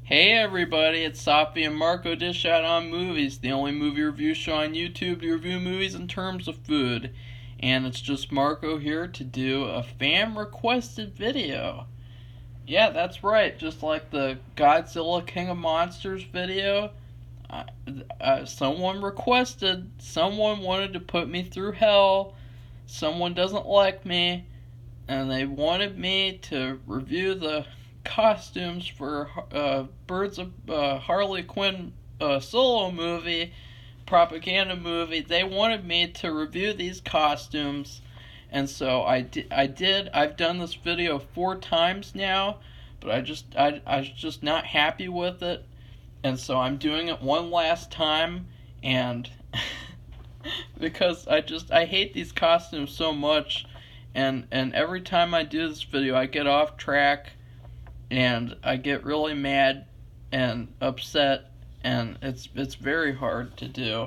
Hey everybody, it's Safi and Marco Dish Out on Movies, the only movie review show on YouTube to review movies in terms of food. And it's just Marco here to do a fan requested video. Yeah, that's right, just like the Godzilla King of Monsters video. Someone requested, someone wanted to put me through hell, someone doesn't like me, and they wanted me to review the costumes for Birds of Harley Quinn solo movie, propaganda movie. They wanted me to review these costumes, and so I did. I've done this video 4 times now, but I was just not happy with it, and so I'm doing it one last time, and because I hate these costumes so much, and every time I do this video I get off track and I get really mad and upset, and it's very hard to do.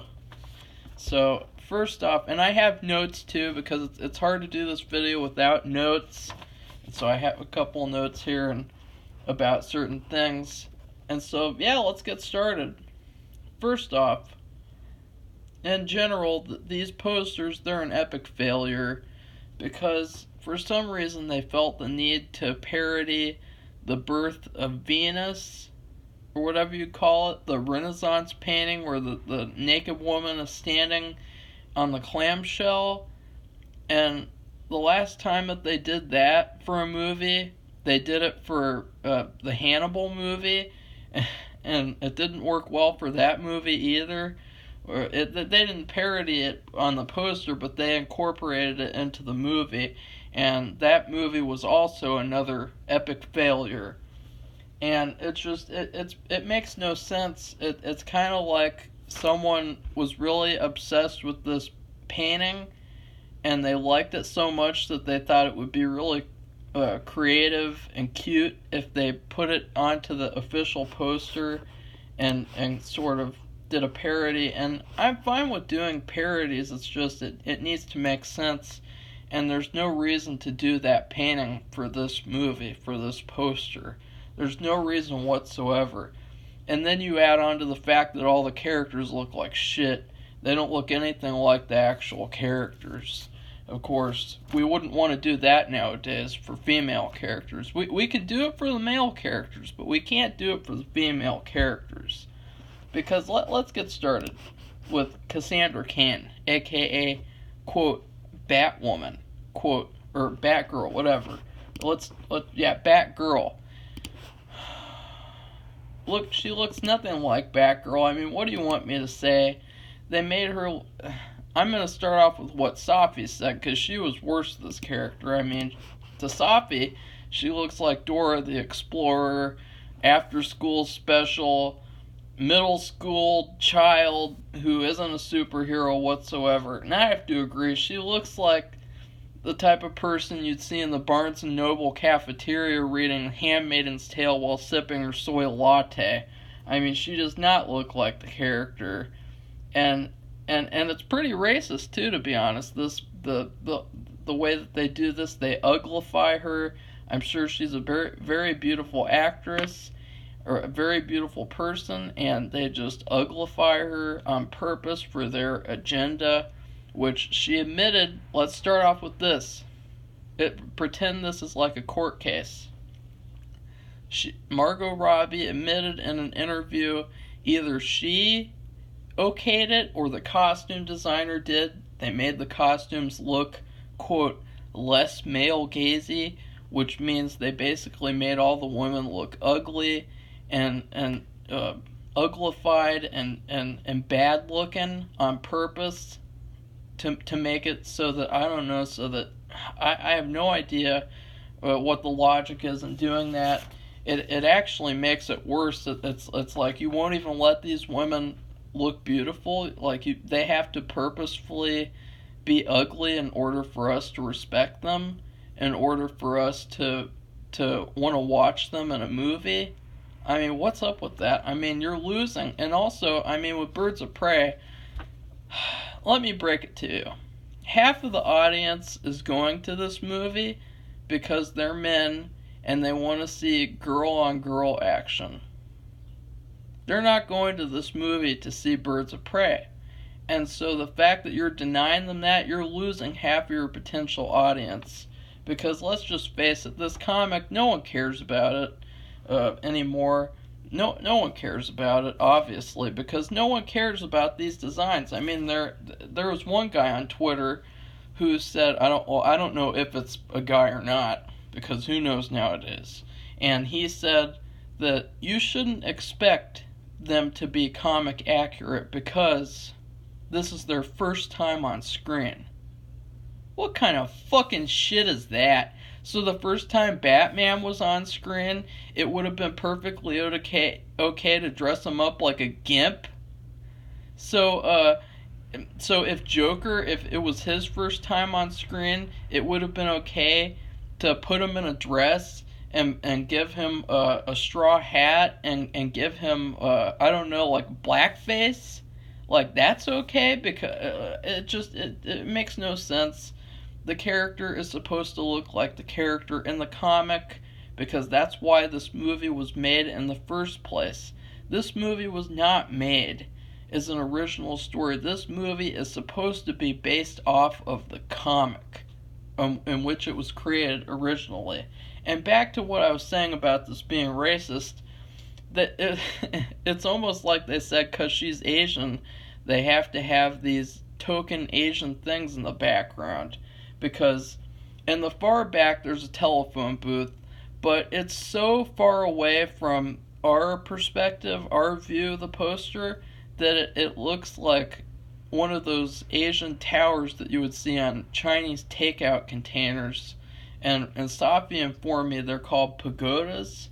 So first off, and I have notes too because it's hard to do this video without notes, and so I have a couple notes here and about certain things. And so yeah, let's get started. First off, in general, these posters, they're an epic failure because for some reason they felt the need to parody the birth of Venus, or whatever you call it, the Renaissance painting where the naked woman is standing on the clamshell. And the last time that they did that for a movie, they did it for the Hannibal movie, and it didn't work well for that movie either. They didn't parody it on the poster, but they incorporated it into the movie, and that movie was also another epic failure. And it makes no sense. It's kind of like someone was really obsessed with this painting, and they liked it so much that they thought it would be really creative and cute if they put it onto the official poster and sort of did a parody. And I'm fine with doing parodies, it's just it needs to make sense, and there's no reason to do that painting for this movie, for this poster. There's no reason whatsoever. And then you add on to the fact that all the characters look like shit. They don't look anything like the actual characters. Of course, we wouldn't want to do that nowadays for female characters. We could do it for the male characters, but we can't do it for the female characters. Because let's get started with Cassandra Cain, aka, quote, Batwoman, quote, or Batgirl, whatever. Batgirl. Look, she looks nothing like Batgirl. I mean, what do you want me to say? They made her... I'm going to start off with what Safi said, because she was worse than this character. I mean, to Safi, she looks like Dora the Explorer, after school special, middle school child who isn't a superhero whatsoever. And I have to agree, she looks like the type of person you'd see in the Barnes & Noble cafeteria reading Handmaid's Tale while sipping her soy latte. I mean, she does not look like the character. And it's pretty racist too, to be honest. The way that they do this, they uglify her. I'm sure she's a very, very beautiful actress, or a very beautiful person, and they just uglify her on purpose for their agenda, which she admitted. Let's start off with this. Pretend this is like a court case. Margot Robbie admitted in an interview either she okayed it or the costume designer did. They made the costumes look, quote, less male-gazy, which means they basically made all the women look ugly and uglified and bad looking on purpose to make it so that, I don't know, so that I have no idea what the logic is in doing that. It actually makes it worse. It's like you won't even let these women look beautiful. Like they have to purposefully be ugly in order for us to respect them, in order for us to want to watch them in a movie. I mean, what's up with that? I mean, you're losing. And also, I mean, with Birds of Prey, let me break it to you. Half of the audience is going to this movie because they're men and they want to see girl on girl action. They're not going to this movie to see Birds of Prey. And so the fact that you're denying them that, you're losing half of your potential audience. Because let's just face it, this comic, no one cares about it anymore. No one cares about it, obviously, because no one cares about these designs. I mean, there was one guy on Twitter who said, I don't know if it's a guy or not, because who knows nowadays. And he said that you shouldn't expect them to be comic accurate because this is their first time on screen. What kind of fucking shit is that? So the first time Batman was on screen, it would have been perfectly okay to dress him up like a gimp. So if Joker, if it was his first time on screen, it would have been okay to put him in a dress and give him a straw hat and give him I don't know, like blackface. Like that's okay because it makes no sense. The character is supposed to look like the character in the comic because that's why this movie was made in the first place. This movie was not made as an original story. This movie is supposed to be based off of the comic in which it was created originally. And back to what I was saying about this being racist, that it's almost like they said because she's Asian, they have to have these token Asian things in the background. Because in the far back there's a telephone booth, but it's so far away from our perspective, our view of the poster, that it looks like one of those Asian towers that you would see on Chinese takeout containers. And Safi informed me they're called pagodas.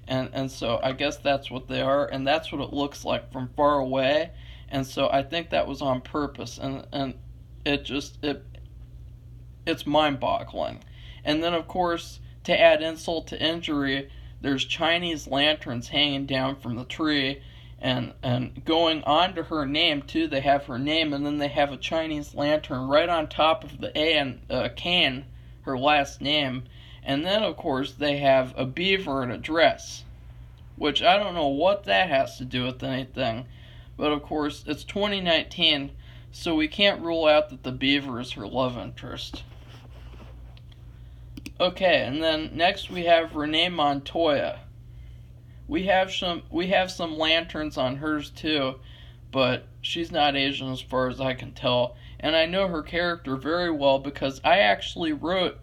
And so I guess that's what they are, and that's what it looks like from far away. And so I think that was on purpose, and it's mind-boggling. And then, of course, to add insult to injury, there's Chinese lanterns hanging down from the tree, and going on to her name, too. They have her name, and then they have a Chinese lantern right on top of the A and Kane, her last name. And then, of course, they have a beaver in a dress, which I don't know what that has to do with anything. But, of course, it's 2019, so we can't rule out that the beaver is her love interest. Okay, and then next we have Renee Montoya. We have some lanterns on hers too, but she's not Asian as far as I can tell. And I know her character very well because I actually wrote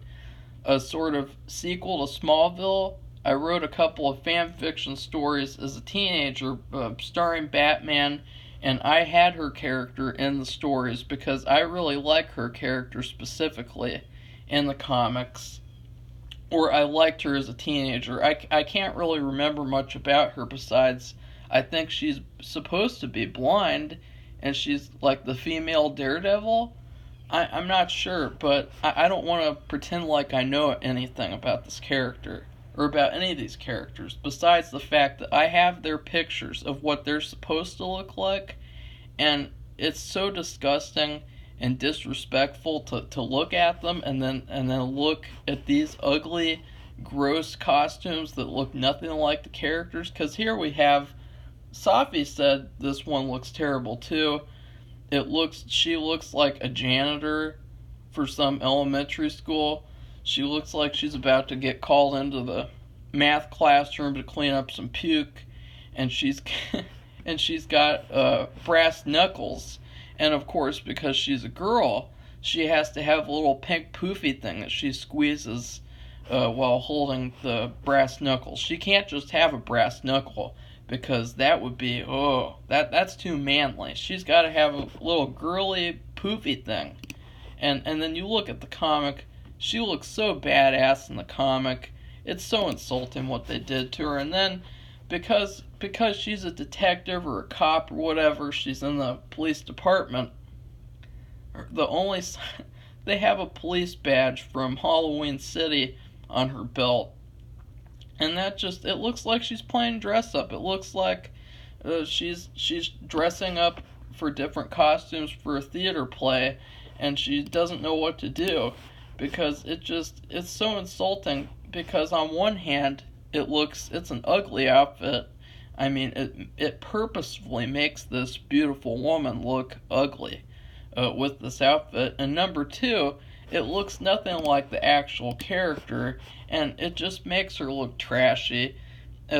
a sort of sequel to Smallville. I wrote a couple of fan fiction stories as a teenager starring Batman, and I had her character in the stories because I really like her character specifically in the comics. Or I liked her as a teenager. I can't really remember much about her besides I think she's supposed to be blind and she's like the female Daredevil. I'm not sure, but I don't want to pretend like I know anything about this character or about any of these characters besides the fact that I have their pictures of what they're supposed to look like, and it's so disgusting and disrespectful to look at them and then look at these ugly, gross costumes that look nothing like the characters. Because here we have, Safi said this one looks terrible too. She looks like a janitor for some elementary school. She looks like she's about to get called into the math classroom to clean up some puke, and she's got brass knuckles. And of course, because she's a girl, she has to have a little pink poofy thing that she squeezes while holding the brass knuckles. She can't just have a brass knuckle because that would be, that's too manly. She's got to have a little girly poofy thing. And then you look at the comic, she looks so badass in the comic. It's so insulting what they did to her. And then because she's a detective or a cop or whatever, she's in the police department. They have a police badge from Halloween City on her belt, and it looks like she's playing dress up. It looks like she's dressing up for different costumes for a theater play, and she doesn't know what to do because it's so insulting. Because on one hand, it's an ugly outfit. I mean, it purposefully makes this beautiful woman look ugly with this outfit. And number two, it looks nothing like the actual character, and it just makes her look trashy.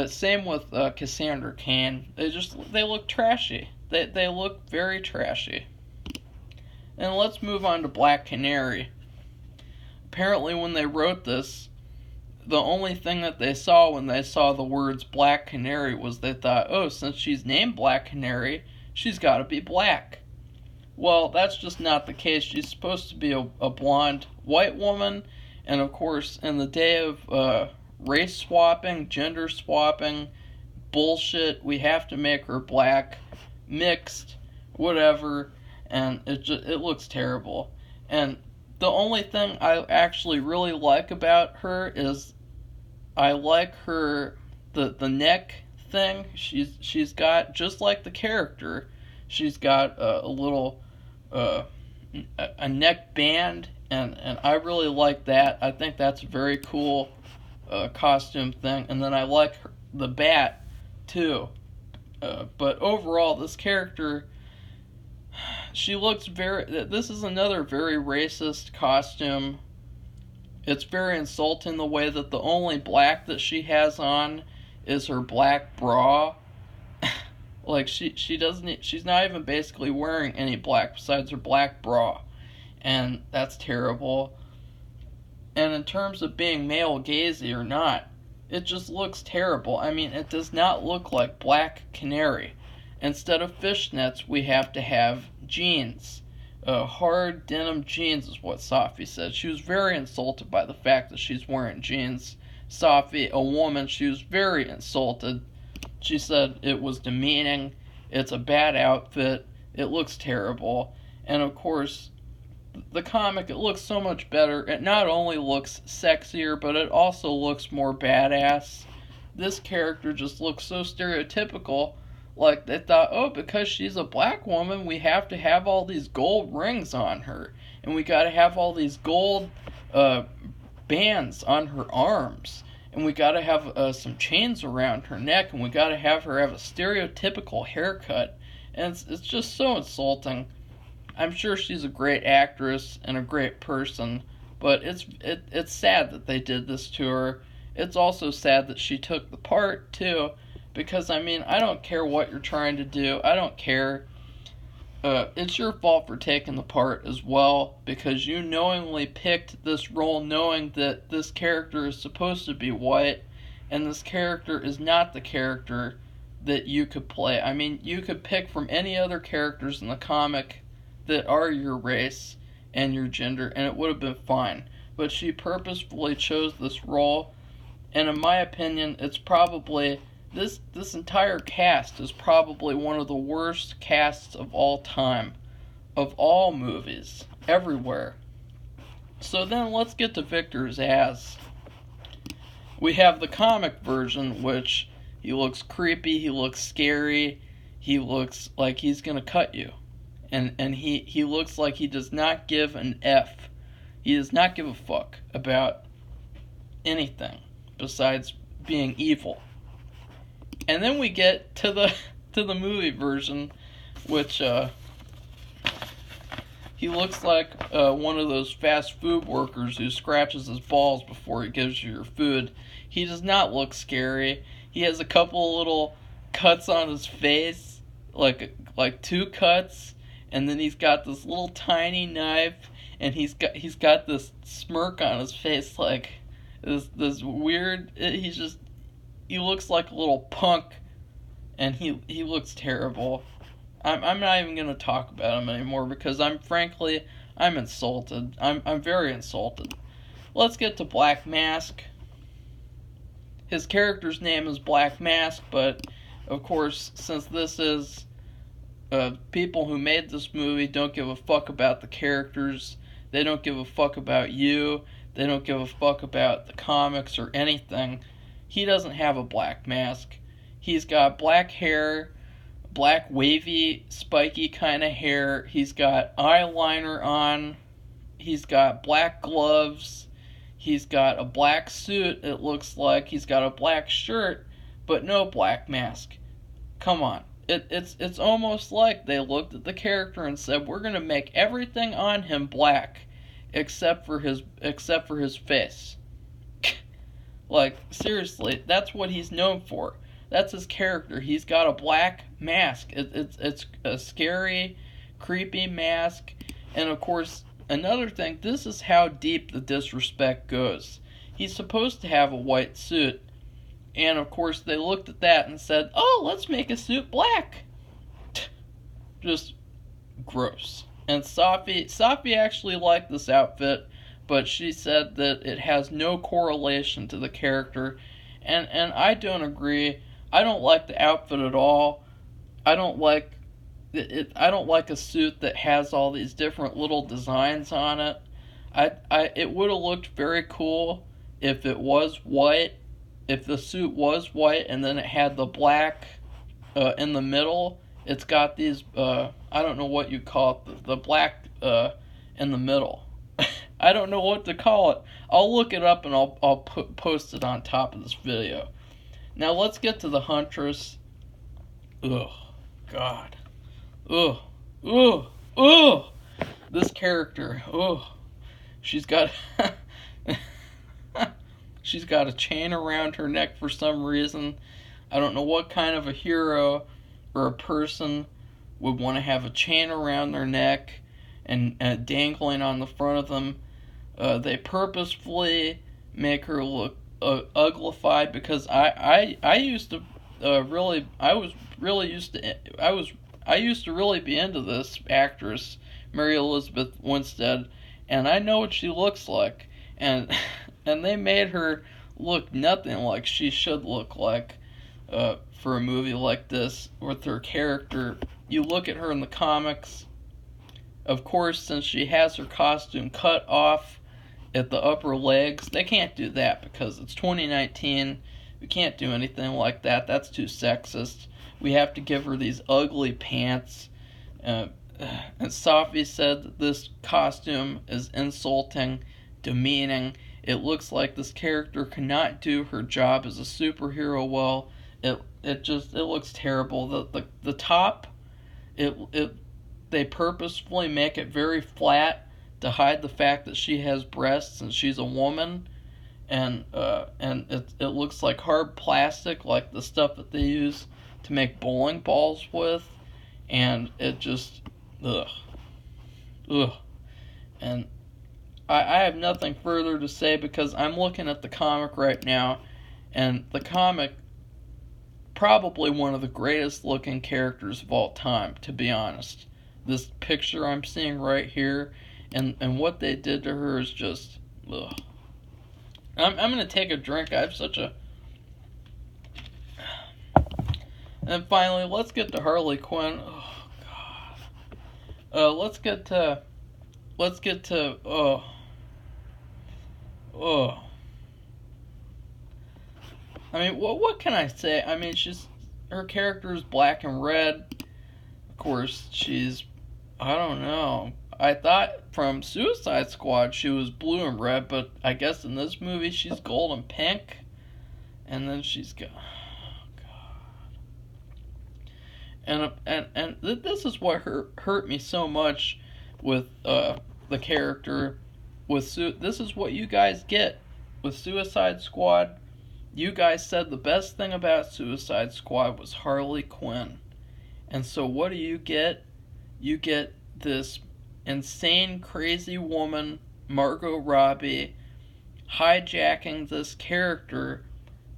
Same with Cassandra Cain. They look trashy. They look very trashy. And let's move on to Black Canary. Apparently, when they wrote this, the only thing that they saw when they saw the words Black Canary was they thought, oh, since she's named Black Canary, she's got to be black. Well, that's just not the case. She's supposed to be a blonde white woman, and of course, in the day of race swapping, gender swapping, bullshit, we have to make her black, mixed, whatever, and it looks terrible. And the only thing I actually really like about her is I like the neck thing. She's got, just like the character, she's got a little a neck band, and I really like that. I think that's a very cool costume thing. And then I like the bat too. But overall, this character, she looks this is another very racist costume. It's very insulting the way that the only black that she has on is her black bra. Like, she's not even basically wearing any black besides her black bra. And that's terrible. And in terms of being male gazy or not, it just looks terrible. I mean, it does not look like Black Canary. Instead of fishnets, we have to have jeans. Hard denim jeans is what Safi said. She was very insulted by the fact that she's wearing jeans. Safi, a woman, she was very insulted. She said it was demeaning, it's a bad outfit, it looks terrible. And of course, the comic, it looks so much better. It not only looks sexier, but it also looks more badass. This character just looks so stereotypical. Like, they thought, oh, because she's a black woman, we have to have all these gold rings on her. And we gotta have all these gold bands on her arms. And we gotta have some chains around her neck. And we gotta have her have a stereotypical haircut. And it's just so insulting. I'm sure she's a great actress and a great person. But it's sad that they did this to her. It's also sad that she took the part, too. Because, I mean, I don't care what you're trying to do. I don't care. It's your fault for taking the part as well. Because you knowingly picked this role knowing that this character is supposed to be white. And this character is not the character that you could play. I mean, you could pick from any other characters in the comic that are your race and your gender. And it would have been fine. But she purposefully chose this role. And in my opinion, it's probably... This entire cast is probably one of the worst casts of all time. Of all movies. Everywhere. So then let's get to Victor Zsasz. We have the comic version, which he looks creepy, he looks scary, he looks like he's gonna cut you. And he looks like he does not give an F. He does not give a fuck about anything besides being evil. And then we get to the movie version, which he looks like one of those fast food workers who scratches his balls before he gives you your food. He does not look scary. He has a couple little cuts on his face, like 2 cuts, and then he's got this little tiny knife, and he's got this smirk on his face, like this weird. He looks like a little punk, and he looks terrible. I'm not even gonna talk about him anymore because I'm insulted. I'm very insulted. Let's get to Black Mask. His character's name is Black Mask, but of course, since this is people who made this movie don't give a fuck about the characters. They don't give a fuck about you. They don't give a fuck about the comics or anything. He doesn't have a black mask. He's got black hair, black wavy, spiky kind of hair. He's got eyeliner on. He's got black gloves. He's got a black suit, it looks like. He's got a black shirt, but no black mask. Come on. It's almost like they looked at the character and said, we're gonna make everything on him black except for his face. Like, seriously, that's what he's known for. That's his character. He's got a black mask. It's a scary, creepy mask. And of course, another thing, this is how deep the disrespect goes. He's supposed to have a white suit. And of course, they looked at that and said, oh, let's make a suit black. Just gross. And Safi actually liked this outfit, but she said that it has no correlation to the character. And I don't agree. I don't like the outfit at all. I don't like I don't like a suit that has all these different little designs on it. It would have looked very cool if it was white, if the suit was white and then it had the black in the middle. It's got these I don't know what you call it, the black in the middle. I don't know what to call it. I'll look it up and I'll post it on top of this video. Now let's get to the Huntress. Ugh, God. Ugh, ugh, ugh. This character. Ugh. She's got she's got a chain around her neck for some reason. I don't know what kind of a hero or a person would want to have a chain around their neck and dangling on the front of them. They purposefully make her look uglified, because I used to I used to really be into this actress, Mary Elizabeth Winstead, and I know what she looks like, and and they made her look nothing like she should look like for a movie like this with her character. You look at her in the comics, of course, since she has her costume cut off at the upper legs, they can't do that because it's 2019. We can't do anything like that. That's too sexist. We have to give her these ugly pants. And Safi said that this costume is insulting, demeaning. It looks like this character cannot do her job as a superhero well. It looks terrible. The top, they purposefully make it very flat to hide the fact that she has breasts and she's a woman, and it looks like hard plastic, like the stuff that they use to make bowling balls with, and it just ugh. And I have nothing further to say because I'm looking at the comic right now, and the comic, probably one of the greatest looking characters of all time, to be honest. This picture I'm seeing right here, and what they did to her is just ugh. I'm gonna take a drink. I have such a. And finally, let's get to Harley Quinn. Oh God. Let's get to. I mean, what can I say? I mean, her character is black and red. Of course, I don't know. I thought from Suicide Squad she was blue and red, but I guess in this movie she's gold and pink. And then she's got, oh God. And this is what hurt me so much with the character. This is what you guys get with Suicide Squad. You guys said the best thing about Suicide Squad was Harley Quinn. And so what do you get? You get this insane, crazy woman, Margot Robbie, hijacking this character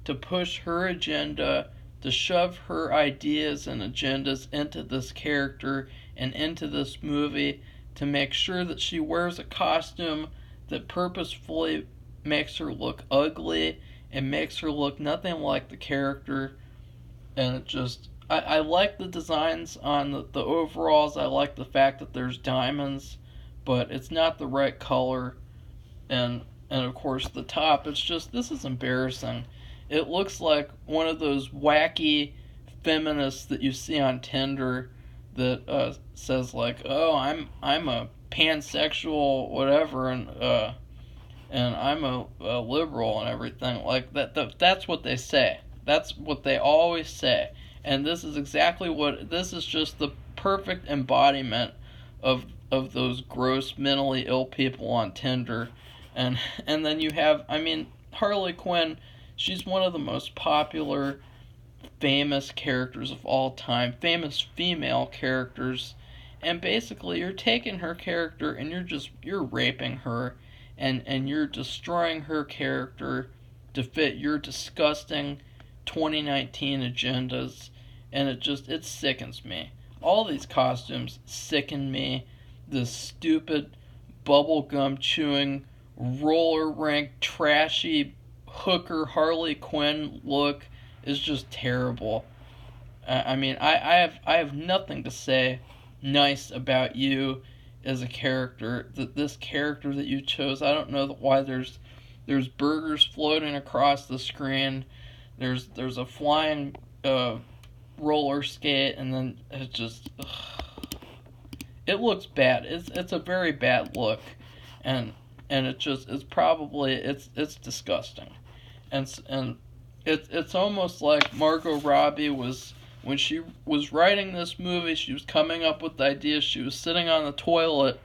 to push her agenda, to shove her ideas and agendas into this character and into this movie, to make sure that she wears a costume that purposefully makes her look ugly and makes her look nothing like the character. And it just, I like the designs on the overalls. I like the fact that there's diamonds, but it's not the right color. And of course the top, it's just, this is embarrassing. It looks like one of those wacky feminists that you see on Tinder that says like, oh, I'm a pansexual whatever, and I'm a liberal and everything like that. That's what they say. That's what they always say. And this is exactly this is just the perfect embodiment of those gross mentally ill people on Tinder. And then you have, I mean, Harley Quinn, she's one of the most popular famous characters of all time, famous female characters, and basically you're taking her character and you're raping her, and you're destroying her character to fit your disgusting 2019 agendas, and it sickens me. All these costumes sicken me. This stupid bubblegum chewing roller rink trashy hooker Harley Quinn look is just terrible. I mean, I have nothing to say nice about you as a character. This character that you chose, I don't know why there's burgers floating across the screen. There's a flying roller skate, and then it just it looks bad. It's a very bad look, and it's disgusting, and it's almost like Margot Robbie was, when she was writing this movie, she was coming up with ideas. She was sitting on the toilet,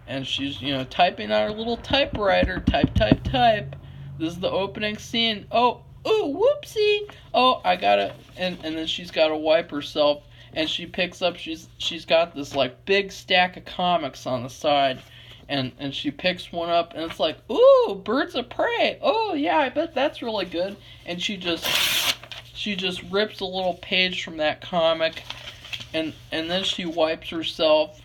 and she's, typing on her little typewriter, type. This is the opening scene. Oh, ooh, whoopsie. Oh, I gotta, and then she's gotta wipe herself, and she picks up, she's got this like big stack of comics on the side, and she picks one up, and it's like, ooh, Birds of Prey. Oh yeah, I bet that's really good. And she just rips a little page from that comic, and then she wipes herself,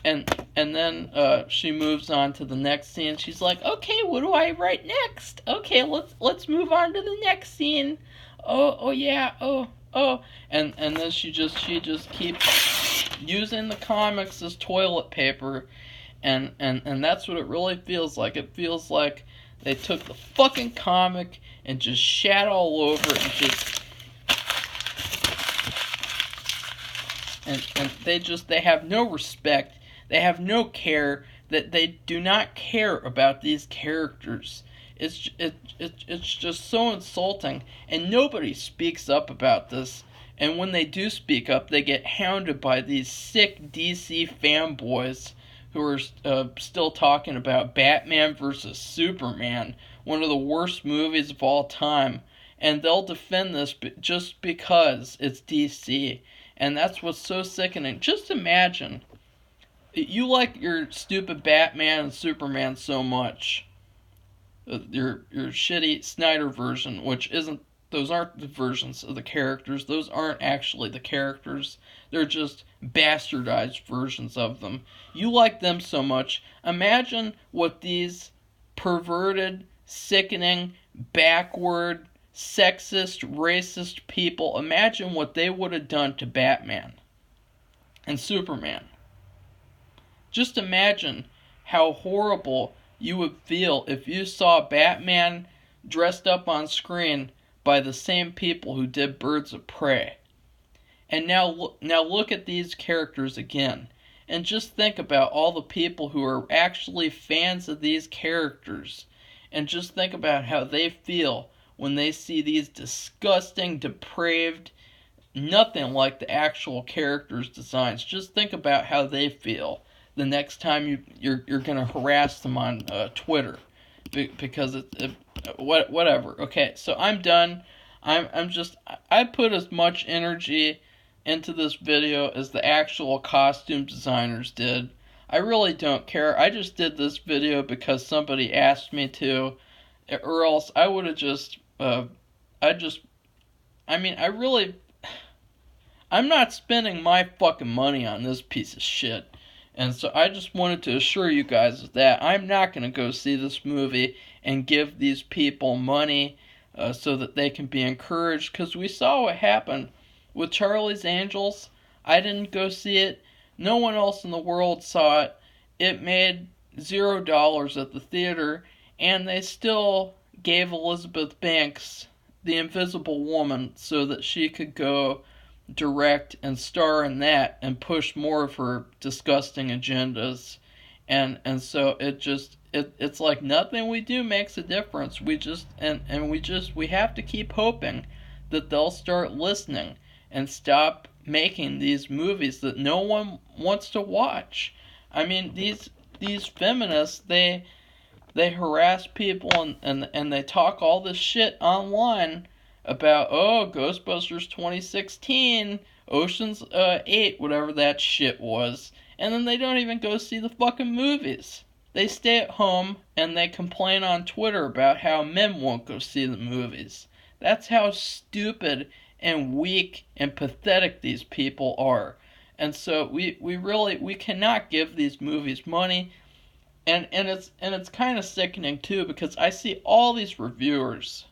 and then she moves on to the next scene. She's like, okay, what do I write next? Okay, let's move on to the next scene. Oh yeah, oh, and then she just keeps using the comics as toilet paper, and that's what it really feels like. It feels like they took the fucking comic and just shat all over it, and they have no respect. They have no care. That they do not care about these characters. It's just so insulting, and nobody speaks up about this. And when they do speak up, they get hounded by these sick DC fanboys who are still talking about Batman versus Superman, one of the worst movies of all time, and they'll defend this just because it's DC. And that's what's so sickening. Just imagine, you like your stupid Batman and Superman so much, your shitty Snyder version, which isn't, those aren't the versions of the characters. Those aren't actually the characters. They're just bastardized versions of them. You like them so much. Imagine what these perverted, sickening, backward, sexist, racist people, imagine what they would have done to Batman and Superman. Just imagine how horrible you would feel if you saw Batman dressed up on screen by the same people who did Birds of Prey. And now look at these characters again, and just think about all the people who are actually fans of these characters, and just think about how they feel when they see these disgusting, depraved, nothing like the actual characters' designs. Just think about how they feel the next time you're going to harass them on Twitter, because whatever. Okay, so I'm done. I put as much energy into this video as the actual costume designers did. I really don't care. I just did this video because somebody asked me to, or else I would have just I'm not spending my fucking money on this piece of shit. And so I just wanted to assure you guys that I'm not going to go see this movie and give these people money so that they can be encouraged. Because we saw what happened with Charlie's Angels. I didn't go see it. No one else in the world saw it. It made $0 at the theater. And they still gave Elizabeth Banks the Invisible Woman so that she could go direct and star in that and push more of her disgusting agendas, and so it's like nothing we do makes a difference. We have to keep hoping that they'll start listening and stop making these movies that no one wants to watch. I mean, these feminists, they harass people and they talk all this shit online about, oh, Ghostbusters 2016, Ocean's 8, whatever that shit was, and then they don't even go see the fucking movies. They stay at home and they complain on Twitter about how men won't go see the movies. That's how stupid and weak and pathetic these people are. And so we cannot give these movies money. And it's kind of sickening too, because I see all these reviewers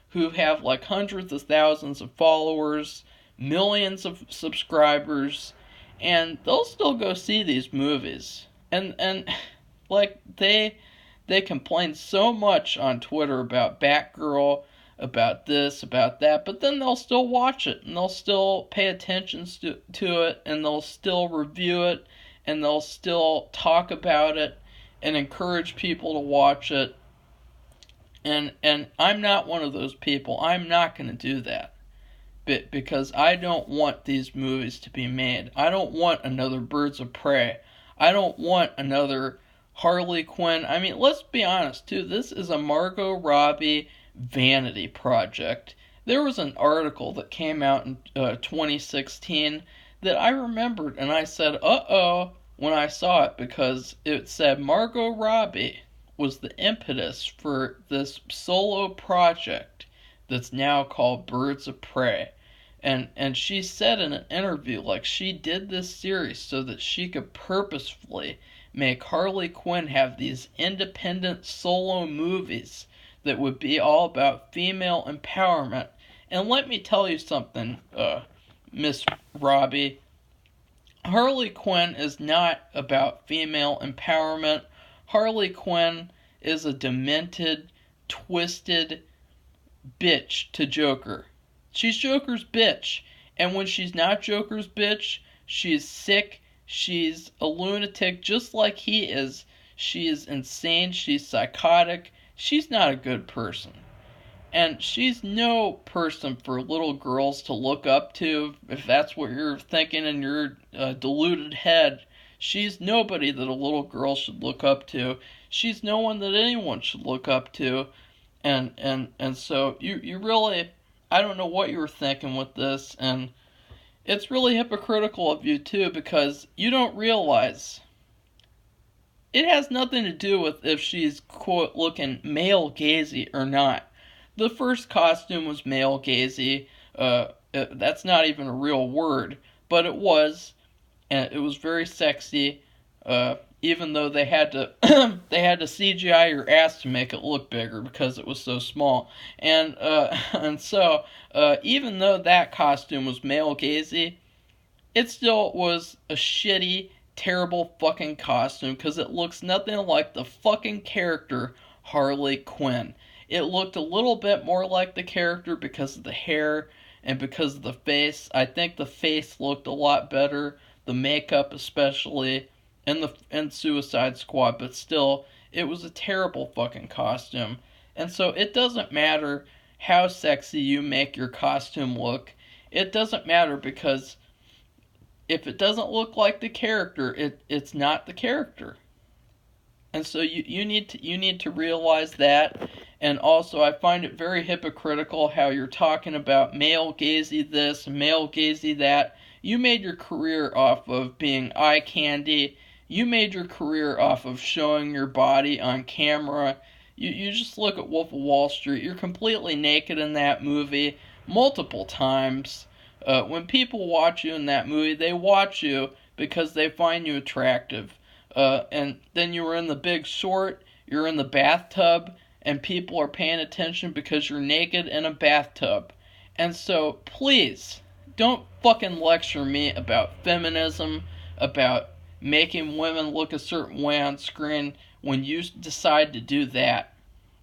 who have like hundreds of thousands of followers, millions of subscribers, and they'll still go see these movies. And like they complain so much on Twitter about Batgirl, about this, about that, but then they'll still watch it and they'll still pay attention to it and they'll still review it and they'll still talk about it and encourage people to watch it. And I'm not one of those people. I'm not going to do that. Because I don't want these movies to be made. I don't want another Birds of Prey. I don't want another Harley Quinn. I mean, let's be honest, too. This is a Margot Robbie vanity project. There was an article that came out in 2016 that I remembered, and I said, uh-oh, when I saw it, because it said Margot Robbie was the impetus for this solo project that's now called Birds of Prey. And she said in an interview, like, she did this series so that she could purposefully make Harley Quinn have these independent solo movies that would be all about female empowerment. And let me tell you something, Miss Robbie. Harley Quinn is not about female empowerment. Harley Quinn is a demented, twisted bitch to Joker. She's Joker's bitch. And when she's not Joker's bitch, she's sick, she's a lunatic just like he is. She is insane, she's psychotic, she's not a good person. And she's no person for little girls to look up to, if that's what you're thinking in your deluded head. She's nobody that a little girl should look up to. She's no one that anyone should look up to. And so you really, I don't know what you were thinking with this, and it's really hypocritical of you too, because you don't realize it has nothing to do with if she's, quote, looking male gazy or not. The first costume was male gazy. That's not even a real word, but it was, and it was very sexy. Even though they had to they had to CGI your ass to make it look bigger because it was so small. And so even though that costume was male gazy, it still was a shitty, terrible fucking costume because it looks nothing like the fucking character Harley Quinn. It looked a little bit more like the character because of the hair and because of the face. I think the face looked a lot better, the makeup especially, and Suicide Squad, but still, it was a terrible fucking costume. And so it doesn't matter how sexy you make your costume look. It doesn't matter, because if it doesn't look like the character, it's not the character. And so you need to realize that. And also, I find it very hypocritical how you're talking about male gazy this, male gazy that. You made your career off of being eye candy. You made your career off of showing your body on camera. You just look at Wolf of Wall Street. You're completely naked in that movie multiple times. When people watch you in that movie, they watch you because they find you attractive. And then you were in The Big Short, you're in the bathtub, and people are paying attention because you're naked in a bathtub. And so, please, don't fucking lecture me about feminism, about making women look a certain way on screen when you decide to do that.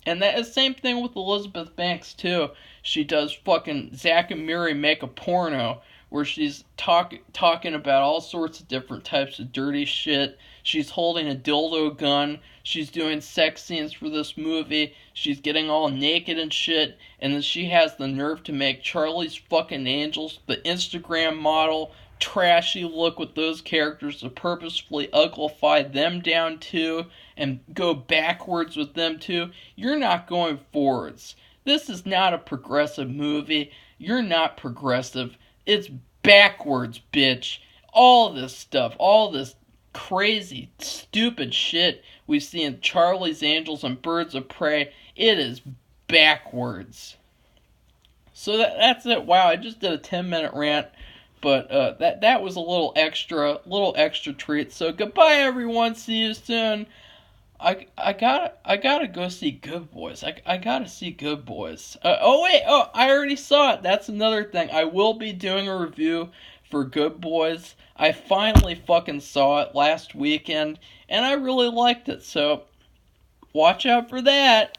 And that is the same thing with Elizabeth Banks, too. She does fucking Zack and Miri Make a Porno, where she's talking about all sorts of different types of dirty shit. She's holding a dildo gun. She's doing sex scenes for this movie. She's getting all naked and shit. And then she has the nerve to make Charlie's fucking Angels, the Instagram model, trashy look with those characters, to purposefully uglify them down too and go backwards with them too. You're not going forwards. This is not a progressive movie. You're not progressive. It's backwards, bitch. All this stuff, all this crazy, stupid shit we see in Charlie's Angels and Birds of Prey, it is backwards. So that's it. Wow, I just did a 10-minute rant, but that was a little extra treat. So goodbye, everyone. See you soon. I gotta go see Good Boys. I gotta see Good Boys. I already saw it. That's another thing. I will be doing a review for Good Boys. I finally fucking saw it last weekend, and I really liked it. So watch out for that.